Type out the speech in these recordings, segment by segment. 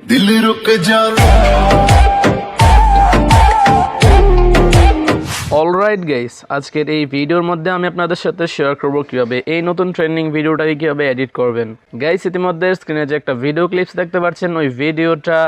दिल रुक जाना। অলরাইট গাইস, আজকের এই ভিডিওর মধ্যে আমি আপনাদের সাথে শেয়ার করব কিভাবে এই নতুন ট্রেন্ডিং ভিডিওটাকে কিভাবে এডিট করবেন। গাইস, ইতিমধ্যে স্ক্রিনে যে একটা ভিডিও ক্লিপস দেখতে পাচ্ছেন, ওই ভিডিওটা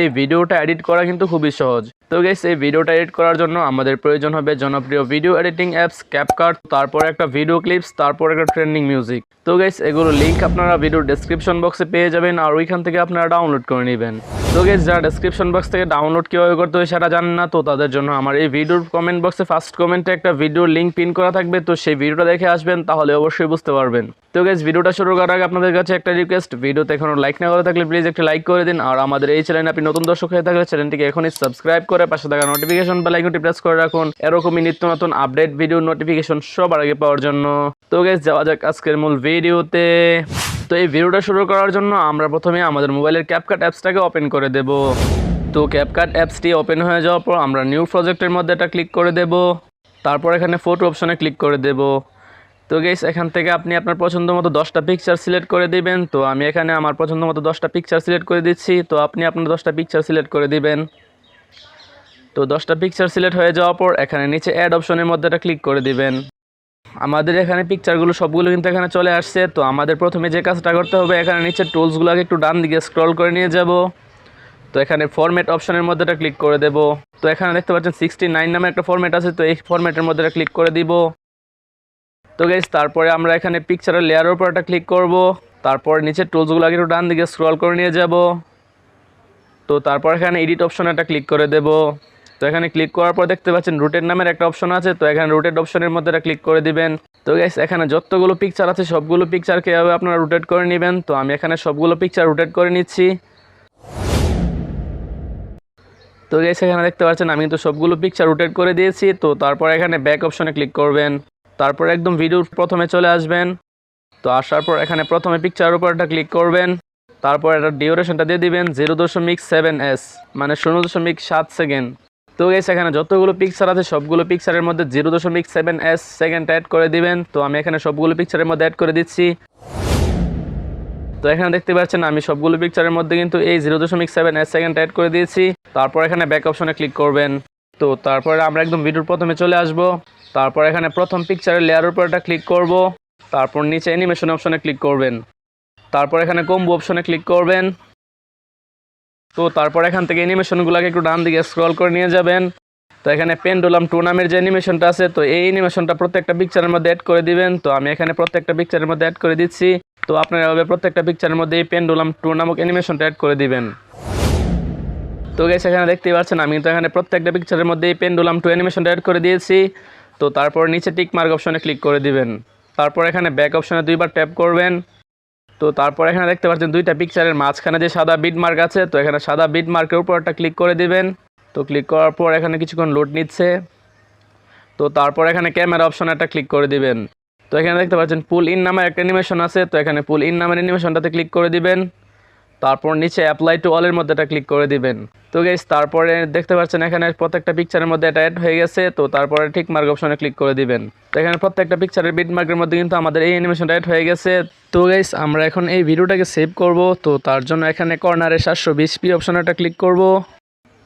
এই ভিডিওটা এডিট করা কিন্তু খুবই সহজ। তো গাইস, এই ভিডিওটা এডিট করার জন্য আমাদের প্রয়োজন হবে জনপ্রিয় ভিডিও এডিটিং অ্যাপস ক্যাপকাট, তারপর একটা ভিডিও ক্লিপস, তারপর একটা ট্রেন্ডিং মিউজিক। তো গাইস, এগুলো লিঙ্ক আপনারা ভিডিও ডেসক্রিপশন বক্সে পেয়ে যাবেন, আর ওইখান থেকে আপনারা ডাউনলোড করে নেবেন। তো গাইস, যারা ডেসক্রিপশন বক্স থেকে ডাউনলোড কীভাবে করতে হয় সেটা জানেন না, তো তাদের জন্য আমার এই ভিডিওর কমেন্ট বক্সে ফার্স্ট কমেন্টে একটা ভিডিওর লিঙ্ক পিন করা থাকবে, তো সেই ভিডিওটা দেখে আসবেন, তাহলে অবশ্যই বুঝতে পারবেন। তো গাইস, ভিডিওটা শুরু করার আগে আপনাদের কাছে একটা রিকোয়েস্ট, ভিডিওতে এখনো লাইক না করে থাকলে প্লিজ একটা লাইক করে দিন, আর আমাদের এই চ্যানেলে আপনি নতুন দর্শক হয়ে থাকলে চ্যানেলটিকে এখনই সাবস্ক্রাইব করে পাশে থাকা নোটিফিকেশন বেল আইকনটি প্রেস করে রাখুন, এরকমই নিত্য নতুন আপডেট ভিডিও নোটিফিকেশন সবার আগে পাওয়ার জন্য। তো গাইস, যাওয়া যাক আজকের মূল ভিডিওতে। তো এই ভিডিওটা শুরু করার জন্য আমরা প্রথমে আমাদের মোবাইলের ক্যাপকাট অ্যাপসটাকে ওপেন করে দেব। তো ক্যাপকাট অ্যাপসটি ওপেন হয়ে যাওয়ার পর আমরা নিউ প্রজেক্টের মধ্যে এটা ক্লিক করে দেব, তারপর এখানে ফটো অপশনে ক্লিক করে দেব। তো গাইস, এখান থেকে আপনি আপনার পছন্দ মতো 10টা পিকচার সিলেক্ট করে দিবেন। তো আমি এখানে আমার পছন্দ মতো 10টা পিকচার সিলেক্ট করে দিচ্ছি, তো আপনি আপনার 10টা পিকচার সিলেক্ট করে দিবেন। তো 10টা পিকচার সিলেক্ট হয়ে যাওয়ার পর এখানে নিচে অ্যাড অপশনের মধ্যে এটা ক্লিক করে দিবেন। আমাদের এখানে পিকচারগুলো সবগুলো কিন্তু এখানে চলে আসছে। তো আমাদের প্রথমে যে কাজটা করতে হবে, এখানে নিচে টুলসগুলোকে একটু ডান দিকে স্ক্রল করে নিয়ে যাব। তো এখানে ফরম্যাট অপশনের মধ্যে এটা ক্লিক করে দেব। তো এখানে দেখতে পাচ্ছেন 69 নামে একটা ফরম্যাট আছে, তো এই ফরম্যাটের মধ্যে এটা ক্লিক করে দিব। তো গাইস, তারপরে আমরা এখানে পিকচারের লেয়ারের উপর একটা ক্লিক করব, তারপর নিচে টুলসগুলোকে একটু ডান দিকে স্ক্রল করে নিয়ে যাব। তো তারপর এখানে এডিট অপশনে একটা ক্লিক করে দেব। তো এখানে ক্লিক করার পর দেখতে পাচ্ছেন রোটেট নামের একটা অপশন আছে, তো এখানে রোটেট অপশনের মধ্যে এটা ক্লিক করে দিবেন। তো গাইস, এখানে যতগুলো পিকচার আছে সবগুলো পিকচারকে এভাবে আপনারা রোটেট করে নেবেন। তো আমি এখানে সবগুলো পিকচার রোটেট করে নিচ্ছি। তো গাইস, এখানে দেখতে পাচ্ছেন আমি কিন্তু সবগুলো পিকচার রোটেট করে দিয়েছি। তো তারপর এখানে ব্যাক অপশনে ক্লিক করবেন, তারপর একদম ভিডিওর প্রথমে চলে আসবেন। তো আসার পর এখানে প্রথমে পিকচারের উপর একটা ক্লিক করবেন, তারপর এটা ডিউরেশনটা দিয়ে দিবেন 0.7s, মানে 0.7 সেকেন্ড। তো গাইস, এখানে যতগুলো পিকচার আছে সবগুলো পিকচারের মধ্যে 0.7s সেকেন্ড অ্যাড করে দিবেন। তো আমি এখানে সবগুলো পিকচারের মধ্যে অ্যাড করে দিচ্ছি। তো এখানে দেখতে পাচ্ছেন আমি সবগুলো পিকচারের মধ্যে কিন্তু এই 0.7s সেকেন্ড অ্যাড করে দিয়েছি। তারপর এখানে ব্যাক অপশনে ক্লিক করবেন। তো তারপরে আমরা একদম ভিডিওর প্রথমে চলে আসব, তারপর এখানে প্রথম পিকচারের লেয়ারের উপর একটা ক্লিক করব, তারপর নিচে অ্যানিমেশন অপশনে ক্লিক করবেন, তারপর এখানে কম্বো অপশনে ক্লিক করবেন। তো তারপর এখান থেকে অ্যানিমেশনগুলোকে একটু ডান দিকে স্ক্রল করে নিয়ে যাবেন। তো এখানে পেন্ডুলাম 2 নামের যে অ্যানিমেশনটা আছে, তো এই অ্যানিমেশনটা প্রত্যেকটা পিকচারের মধ্যে অ্যাড করে দিবেন। তো আমি এখানে প্রত্যেকটা পিকচারের মধ্যে অ্যাড করে দিচ্ছি। তো আপনারা এভাবে প্রত্যেকটা পিকচারের মধ্যে এই পেন্ডুলাম 2 নামক অ্যানিমেশনটা অ্যাড করে দিবেন। তো গাইস, এখানে দেখতেই পাচ্ছেন আমি তো এখানে প্রত্যেকটা পিকচারের মধ্যে এই পেন্ডুলাম 2 অ্যানিমেশনটা অ্যাড করে দিয়েছি। তো তারপর নিচে টিক মার্ক অপশনে ক্লিক করে দিবেন, তারপর এখানে ব্যাক অপশনে 2বার ট্যাপ করবেন। তো তারপর এখানে দেখতে পাচ্ছেন 2টা পিকচারের মাঝখানে যে সাদা বিট মার্ক আছে, তো এখানে সাদা বিট মার্কের উপর একটা ক্লিক করে দিবেন। তো ক্লিক করার পর এখানে কিছুক্ষণ লোড নিচ্ছে। তো তারপর এখানে ক্যামেরা অপশনে একটা ক্লিক করে দিবেন। তো এখানে দেখতে পাচ্ছেন পুল ইন নামের একটা অ্যানিমেশন আছে, তো এখানে পুল ইন নামের অ্যানিমেশনটাতে ক্লিক করে দিবেন। তারপর নিচে অ্যাপ্লাই টু অলের মধ্যে এটা ক্লিক করে দিবেন। তো গাইস, তারপরে দেখতে পাচ্ছেন এখানে প্রত্যেকটা পিকচারের মধ্যে এটা অ্যাড হয়ে গেছে। তো তারপরে ঠিক মার্ক অপশনে ক্লিক করে দিবেন। তো এখানে প্রত্যেকটা পিকচারের বিট মার্কের মধ্যে কিন্তু আমাদের এই অ্যানিমেশনটা অ্যাড হয়ে গেছে। তো গাইস, আমরা এখন এই ভিডিওটাকে সেভ করব। তো তার জন্য এখানে কর্নারে 720p অপশনে একটা ক্লিক করব,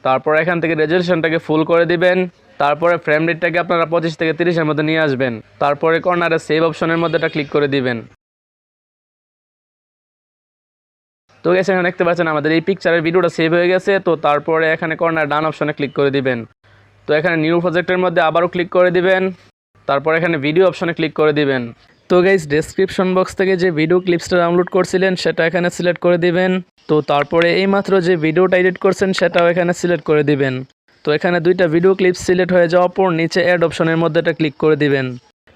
তারপর এখান থেকে রেজলিউশনটাকে ফুল করে দিবেন। তারপরে ফ্রেম রেটটাকে আপনারা 25 থেকে 30-এর মধ্যে নিয়ে আসবেন। তারপরে কর্নারে সেভ অপশনের মধ্যে এটা ক্লিক করে দিবেন। তো গাইস, এখানে দেখতে পাচ্ছেন আমাদের এই পিকচারের ভিডিওটা সেভ হয়ে গেছে। তো তারপরে এখানে কর্নার ডান অপশনে ক্লিক করে দিবেন। তো এখানে নিউ প্রজেক্টের মধ্যে আবারও ক্লিক করে দিবেন, তারপর এখানে ভিডিও অপশনে ক্লিক করে দিবেন। তো গাইস, ডেসক্রিপশন বক্স থেকে যে ভিডিও ক্লিপসটা ডাউনলোড করছিলেন সেটা এখানে সিলেক্ট করে দিবেন। তো তারপরে এইমাত্র যে ভিডিওটা এডিট করছেন সেটাও এখানে সিলেক্ট করে দিবেন। তো এখানে 2টা ভিডিও ক্লিপস সিলেক্ট হয়ে যাওয়ার পর নিচে অ্যাড অপশনের মধ্যে এটা ক্লিক করে দিবেন।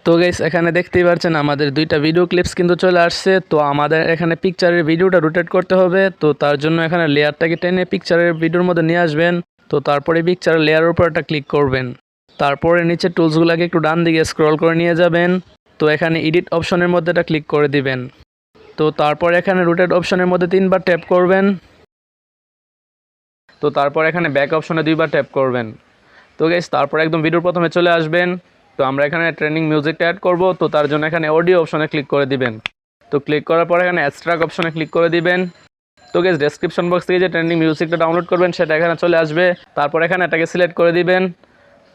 তো গাইস, এখানে দেখতেই পাচ্ছেন আমাদের 2টা ভিডিও ক্লিপস কিন্তু চলে আসছে। তো আমাদের এখানে পিকচারের ভিডিওটা রোটেট করতে হবে। তো তার জন্য এখানে লেয়ারটাকে টেনে পিকচারের ভিডিওর মধ্যে নিয়ে আসবেন। তো তারপরে পিকচারের লেয়ারের উপর একটা ক্লিক করবেন, তারপরে নিচে টুলসগুলোকে একটু ডান দিকে স্ক্রল করে নিয়ে যাবেন। তো এখানে এডিট অপশনের মধ্যে এটা ক্লিক করে দিবেন। তো তারপর এখানে রোটেট অপশনের মধ্যে 3বার ট্যাপ করবেন। তো তারপর এখানে ব্যাক অপশনে 2বার ট্যাপ করবেন। তো গাইস, তারপর একদম ভিডিওর প্রথমে চলে আসবেন। তো আমরা এখানে ট্রেন্ডিং মিউজিকটা অ্যাড করব। তো তার জন্য এখানে অডিও অপশনে ক্লিক করে দিবেন। তো তো ক্লিক করার পর এখানে এক্সট্রাক্ট অপশনে ক্লিক করে দিবেন। তো গাইস ডেসক্রিপশন বক্স থেকে যে ট্রেন্ডিং মিউজিকটা ডাউনলোড করবেন সেটা এখানে চলে আসবে। তারপর এখানে এটাকে সিলেক্ট করে দিবেন।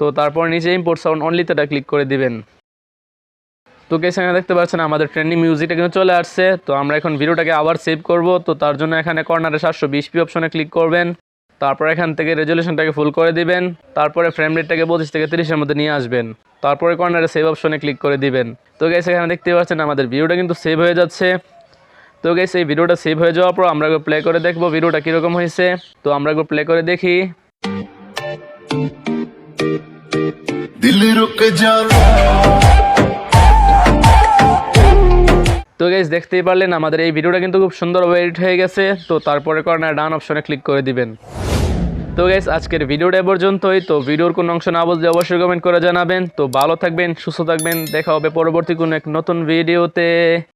তো তারপর নিচে ইম্পোর্ট সাউন্ড অনলিতে এটা ক্লিক করে দিবেন। তো গাইস এখানে দেখতে পাচ্ছেন আমাদের ট্রেন্ডিং মিউজিকটা কিন্তু চলে আসছে। তো আমরা এখন ভিডিওটাকে আবার সেভ করব। তো তার জন্য এখানে কর্নারে 720p অপশনে ক্লিক করবেন। তারপর এখান থেকে রেজলিউশনটাকে ফুল করে দিবেন। তারপরে ফ্রেম রেটটাকে 25 থেকে 30 এর মধ্যে নিয়ে আসবেন। তারপরে কর্নারে সেভ অপশনে ক্লিক করে দিবেন। তো গাইস এখানে দেখতে পাচ্ছেন আমাদের ভিডিওটা কিন্তু সেভ হয়ে যাচ্ছে। তো গাইস এই ভিডিওটা সেভ হয়ে যাওয়ার পর আমরা একবার প্লে করে দেখব ভিডিওটা কীরকম হয়েছে। তো আমরা একবার প্লে করে দেখি। दिल रुक जाना তো গাইস দেখতেই পারলেন আমাদের এই ভিডিওটা কিন্তু খুব সুন্দরভাবে এডিট হয়ে গেছে। তো তারপরে কর্নার ডান অপশনে ক্লিক করে দিবেন। তো গাইস আজকের ভিডিওটা এ পর্যন্তই। তো ভিডিওর কোনো অংশ না বুঝলে অবশ্যই কমেন্ট করে জানাবেন। তো ভালো থাকবেন, সুস্থ থাকবেন, দেখা হবে পরবর্তী কোনো এক নতুন ভিডিওতে।